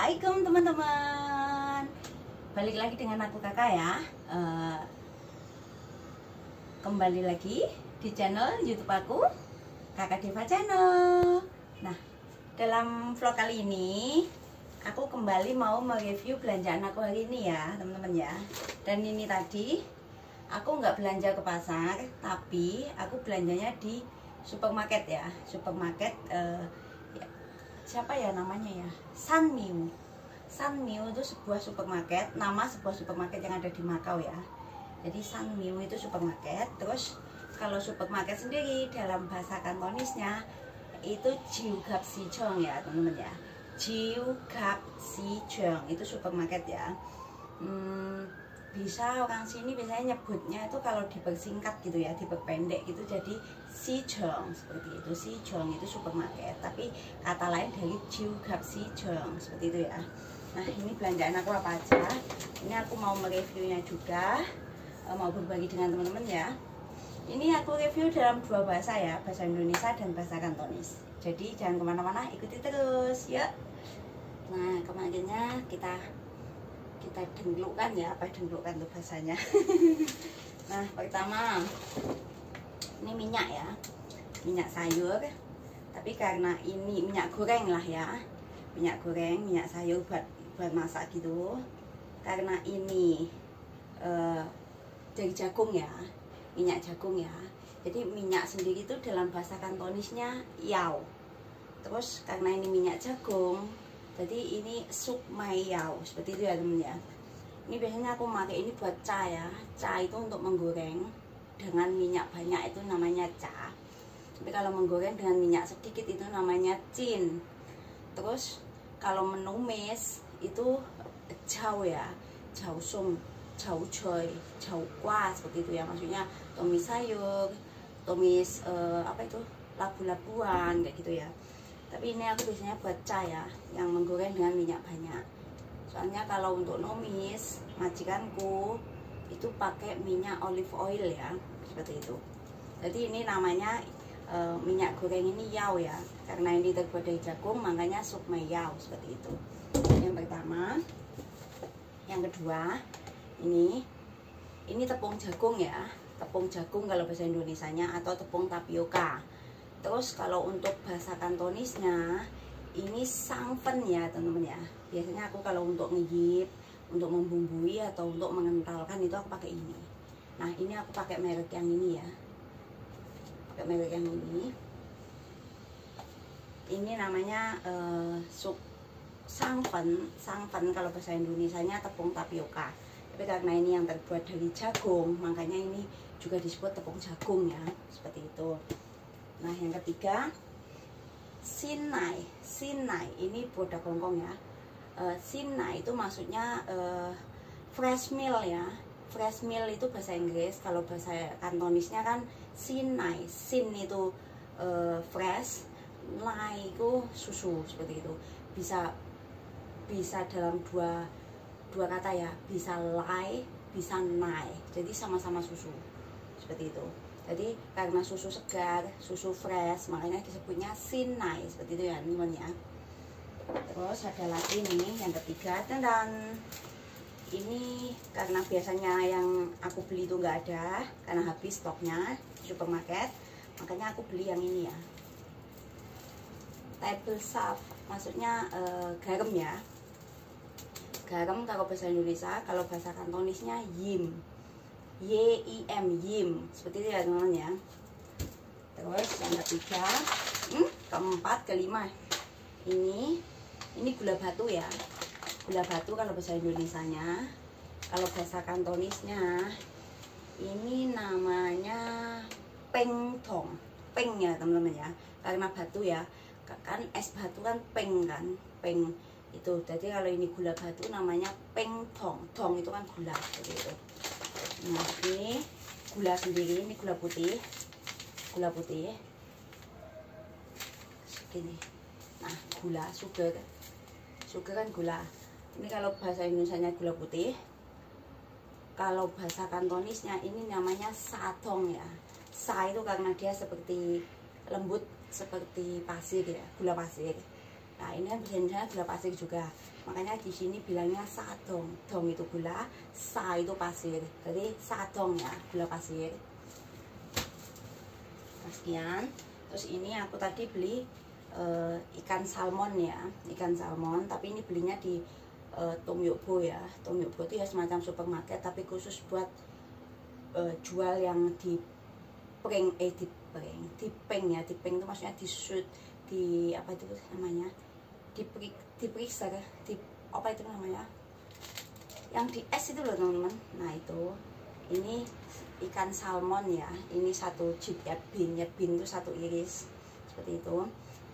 Assalamualaikum teman-teman. Balik lagi dengan aku kakak ya. Kembali lagi di channel YouTube aku, Kakak Deva Channel. Nah, dalam vlog kali ini aku kembali mau mereview belanjaan aku hari ini ya teman-teman ya. Dan ini tadi aku nggak belanja ke pasar, tapi aku belanjanya di supermarket ya. Supermarket siapa ya namanya ya, Sanmiu. Sanmiu itu sebuah supermarket, nama sebuah supermarket yang ada di Makau ya. Jadi Sanmiu itu supermarket. Terus kalau supermarket sendiri dalam bahasa Kantonisnya itu Jiugapsijeong ya teman-teman ya. Jiugapsijeong itu supermarket ya. Bisa orang sini biasanya nyebutnya itu kalau dipersingkat gitu ya, diperpendek gitu jadi Sijeong, seperti itu. Sijeong itu supermarket, tapi kata lain dari Jiugapsijeong, seperti itu ya. Nah, ini belanjaan aku apa aja. Ini aku mau mereviewnya juga, mau berbagi dengan teman-teman ya. Ini aku review dalam dua bahasa ya, bahasa Indonesia dan bahasa Kantonis. Jadi jangan kemana-mana, ikuti terus ya. Nah, kemarinnya kita dengklukkan ya, apa dengklukkan tuh bahasanya. Nah, pertama ini minyak ya, minyak sayur, tapi karena ini minyak goreng lah ya, minyak goreng, minyak sayur buat masak gitu. Karena ini dari jagung ya, minyak jagung ya, jadi minyak sendiri itu dalam bahasa Kantonisnya yao. Terus karena ini minyak jagung, jadi ini sup mayau, seperti itu ya temen ya. Ini biasanya aku pakai ini buat ca ya. Ca itu untuk menggoreng dengan minyak banyak itu namanya ca. Tapi kalau menggoreng dengan minyak sedikit itu namanya cin. Terus kalau menumis itu jauh ya, jauh sum, jauh coy, jauh kuah, seperti itu ya. Maksudnya tumis sayur, tumis apa itu, labu-labuan kayak gitu ya. Tapi ini aku biasanya buat ca ya, yang menggoreng dengan minyak banyak. Soalnya kalau untuk numis, majikanku itu pakai minyak olive oil ya, seperti itu. Jadi ini namanya minyak goreng ini yao ya, karena ini terbuat dari jagung, makanya sup mayau, seperti itu. Yang pertama. Yang kedua, ini tepung jagung ya, tepung jagung kalau bahasa Indonesianya, atau tepung tapioka. Terus kalau untuk bahasa Kantonisnya ini sangfen ya teman-teman ya. Biasanya aku kalau untuk ngigip, untuk membumbui atau untuk mengentalkan itu aku pakai ini. Nah, ini aku pakai merek yang ini ya. Pakai merek yang ini. Ini namanya sup sangfen. Sangfen kalau bahasa Indonesianya tepung tapioka. Tapi karena ini yang terbuat dari jagung, makanya ini juga disebut tepung jagung ya. Seperti itu. Nah, yang ketiga, Sinai. Sinai ini produk Hongkong ya. Sinai itu maksudnya fresh meal ya. Fresh meal itu bahasa Inggris. Kalau bahasa Kantonisnya kan Sinai. Sin itu fresh, nai itu susu, seperti itu. Bisa dalam dua kata ya. Bisa lai, bisa nai. Jadi sama-sama susu, seperti itu. Jadi karena susu segar, susu fresh, makanya disebutnya Sinai, seperti itu ya teman-teman ya. Terus ada lagi nih yang ketiga, dan ini karena biasanya yang aku beli itu nggak ada, karena habis stoknya di supermarket, makanya aku beli yang ini ya, table salt, maksudnya garam ya. Garam kalau bahasa Indonesia, kalau bahasa Kantonisnya yim. YIM, yim, seperti itu ya teman-teman ya. Terus yang ketiga, keempat, kelima, ini gula batu ya. Gula batu kalau bahasa Indonesianya. Kalau bahasa Kantonisnya ini namanya pengtong, peng ya teman-teman ya. Karena batu ya, kan es batu kan peng kan, peng itu. Jadi kalau ini gula batu namanya pengtong, tong itu kan gula, seperti itu. Nah, ini gula sendiri, ini gula putih segini. Nah, gula, sugar kan gula. Ini kalau bahasa Indonesianya gula putih. Kalau bahasa Kantonisnya ini namanya satong ya. Sa itu karena dia seperti lembut, seperti pasir ya, gula pasir. Nah ini kan bahasa Indonesia gula pasir juga, makanya di sini bilangnya sadong. Dong itu gula, sa itu pasir, jadi sadong ya, gula pasir. Nah, sekian. Terus ini aku tadi beli ikan salmon ya, ikan salmon, tapi ini belinya di Tomyokbo ya. Tomyokbo itu ya semacam supermarket tapi khusus buat jual yang dipeng ya, dipeng itu maksudnya di shoot, di apa itu namanya, diperiksa apa itu namanya, yang di es itu loh teman-teman. Nah itu ini ikan salmon ya, ini satu jib ya, bin itu satu iris seperti itu.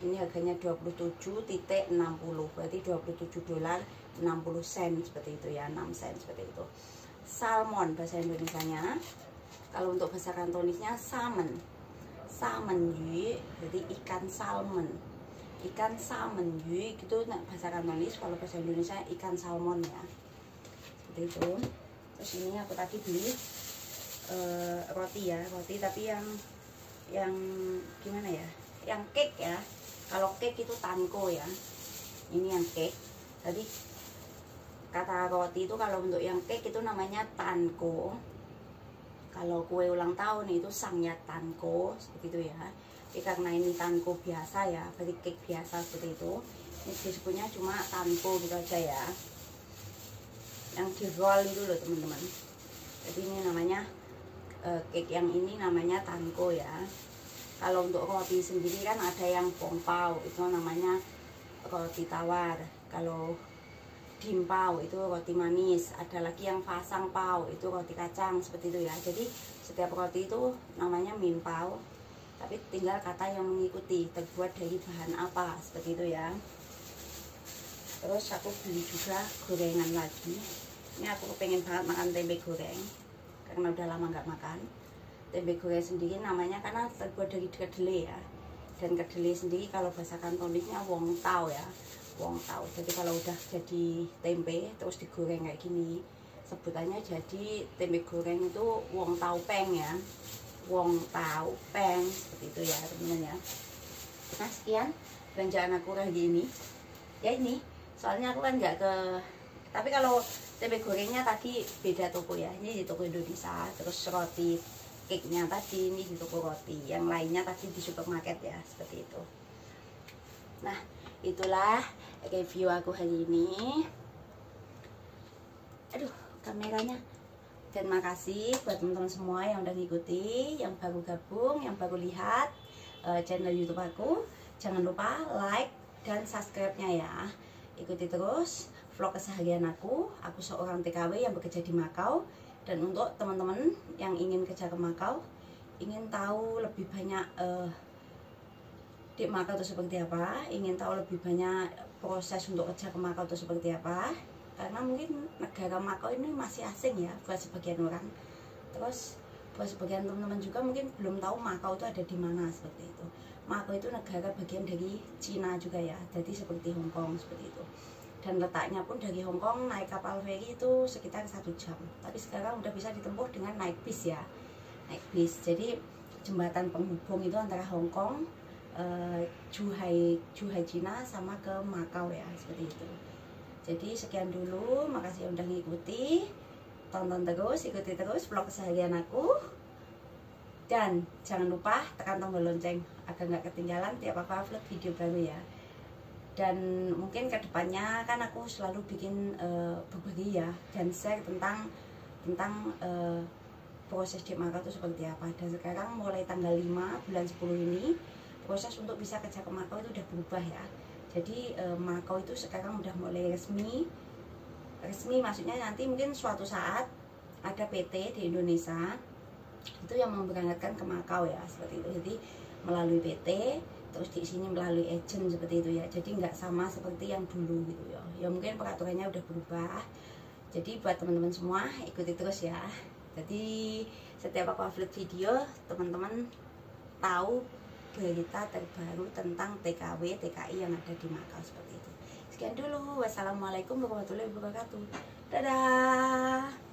Ini harganya 27.60, berarti $27.60 seperti itu ya, 6 sen seperti itu. Salmon bahasa Indonesianya. Kalau untuk bahasa Kantonisnya salmon, salmon yu, jadi ikan salmon, ikan salmon yu gitu bahasa Kantonis. Kalau bahasa Indonesia ikan salmon ya, seperti itu. Terus ini aku tadi beli roti ya, roti tapi yang gimana ya, yang cake ya. Kalau cake itu tanko ya, ini yang cake. Jadi kata roti itu kalau untuk yang cake itu namanya tanko. Kalau kue ulang tahun itu sangnya tanko seperti itu ya. Jadi karena ini tanko biasa ya, berarti cake biasa seperti itu. Ini disebutnya cuma tanko gitu aja ya. Yang di roll itu loh teman-teman. Jadi ini namanya cake yang ini namanya tanko ya. Kalau untuk roti sendiri kan ada yang pongpao, itu namanya roti tawar. Kalau dimpao itu roti manis. Ada lagi yang fasang pao, itu roti kacang seperti itu ya. Jadi setiap roti itu namanya mimpao, tapi tinggal kata yang mengikuti terbuat dari bahan apa seperti itu ya. Terus aku beli juga gorengan lagi. Ini aku pengen banget makan tempe goreng karena udah lama nggak makan. Tempe goreng sendiri namanya karena terbuat dari kedelai ya, dan kedelai sendiri kalau bahasa Kantonisnya wong tau ya, wong tau. Jadi kalau udah jadi tempe terus digoreng kayak gini, sebutannya jadi tempe goreng itu wong tau peng ya, wong tau peng seperti itu ya teman-teman ya. Nah sekian belanjaan aku kali ini ya. Ini soalnya aku kan nggak ke, tapi kalau tempe gorengnya tadi beda toko ya, ini di toko Indonesia. Terus roti cake-nya tadi ini di toko roti, yang lainnya tadi di supermarket ya, seperti itu. Nah itulah review aku hari ini. Aduh kameranya. Terima kasih buat teman-teman semua yang udah ngikuti, yang baru gabung, yang baru lihat channel YouTube aku. Jangan lupa like dan subscribe-nya ya. Ikuti terus vlog keseharian aku. Aku seorang TKW yang bekerja di Makau. Dan untuk teman-teman yang ingin kerja ke Makau, ingin tahu lebih banyak di Makau itu seperti apa, ingin tahu lebih banyak proses untuk kerja ke Makau itu seperti apa, karena mungkin negara Makau ini masih asing ya buat sebagian orang. Terus buat sebagian teman-teman juga mungkin belum tahu Makau itu ada di mana seperti itu. Makau itu negara bagian dari Cina juga ya, jadi seperti Hong Kong seperti itu. Dan letaknya pun dari Hong Kong naik kapal feri itu sekitar 1 jam. Tapi sekarang udah bisa ditempuh dengan naik bis ya, naik bis. Jadi jembatan penghubung itu antara Hong Kong, Zhuhai Cina sama ke Makau ya, seperti itu. Jadi sekian dulu, makasih udah ngikuti. Tonton terus, ikuti terus vlog keseharian aku. Dan jangan lupa tekan tombol lonceng agar nggak ketinggalan tiap apa upload video baru ya. Dan mungkin kedepannya kan aku selalu bikin berbagi ya, dan share tentang proses di Makau itu seperti apa. Dan sekarang mulai tanggal 5 bulan 10 ini proses untuk bisa kerja ke Makau itu udah berubah ya. Jadi Makau itu sekarang udah mulai resmi maksudnya nanti mungkin suatu saat ada PT di Indonesia itu yang memberangkatkan ke Makau ya, seperti itu. Jadi melalui PT, terus di sini melalui agent seperti itu ya. Jadi nggak sama seperti yang dulu gitu ya. Ya mungkin peraturannya udah berubah. Jadi buat teman-teman semua ikuti terus ya. Jadi setiap aku upload video, teman-teman tahu berita terbaru tentang TKW, TKI yang ada di Makau seperti itu. Sekian dulu. Wassalamualaikum warahmatullahi wabarakatuh. Dadah.